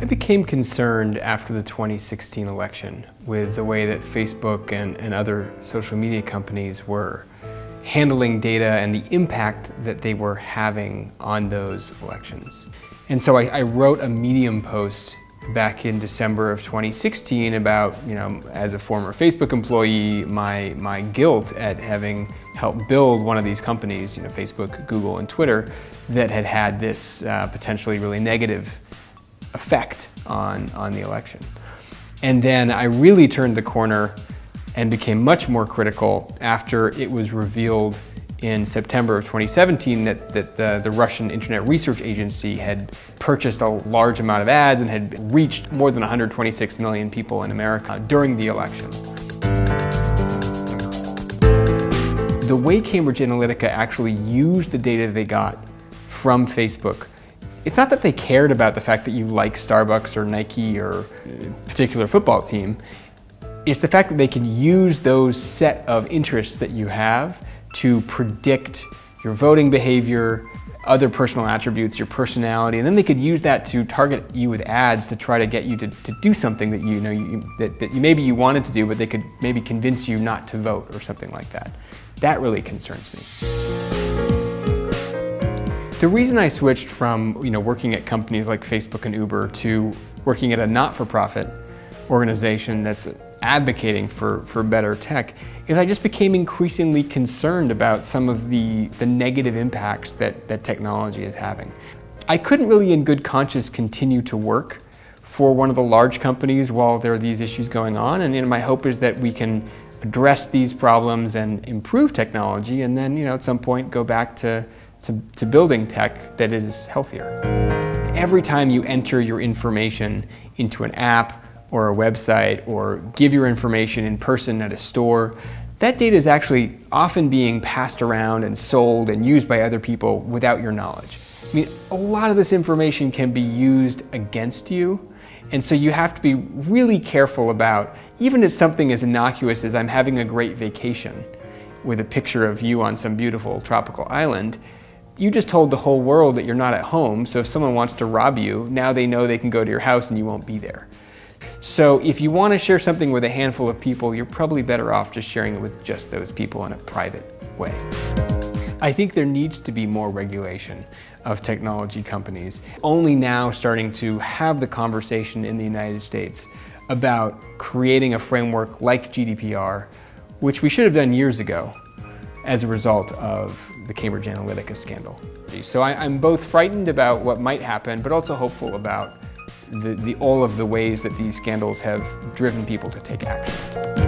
I became concerned after the 2016 election with the way that Facebook and other social media companies were handling data and the impact that they were having on those elections. And so I wrote a Medium post back in December of 2016 about, as a former Facebook employee, my guilt at having helped build one of these companies, Facebook, Google, and Twitter, that had this potentially really negative effect on the election. And then I really turned the corner and became much more critical after it was revealed in September of 2017 that the Russian Internet Research Agency had purchased a large amount of ads and had reached more than 126 million people in America during the election. The way Cambridge Analytica actually used the data they got from Facebook, it's not that they cared about the fact that you like Starbucks or Nike or a particular football team. It's the fact that they can use those set of interests that you have to predict your voting behavior, other personal attributes, your personality, and then they could use that to target you with ads to try to get you to do something that that maybe you wanted to do, but they could maybe convince you not to vote or something like that. That really concerns me. The reason I switched from working at companies like Facebook and Uber to working at a not-for-profit organization that's advocating for better tech is I just became increasingly concerned about some of the negative impacts that technology is having. I couldn't really in good conscience continue to work for one of the large companies while there are these issues going on, and my hope is that we can address these problems and improve technology, and then at some point go back to building tech that is healthier. Every time you enter your information into an app or a website or give your information in person at a store, that data is actually often being passed around and sold and used by other people without your knowledge. A lot of this information can be used against you, and so you have to be really careful about, even if something as innocuous as I'm having a great vacation with a picture of you on some beautiful tropical island, you just told the whole world that you're not at home, so if someone wants to rob you, now they know they can go to your house and you won't be there. So if you want to share something with a handful of people, you're probably better off just sharing it with just those people in a private way. I think there needs to be more regulation of technology companies. Only now starting to have the conversation in the United States about creating a framework like GDPR, which we should have done years ago as a result of the Cambridge Analytica scandal. So I'm both frightened about what might happen, but also hopeful about all of the ways that these scandals have driven people to take action.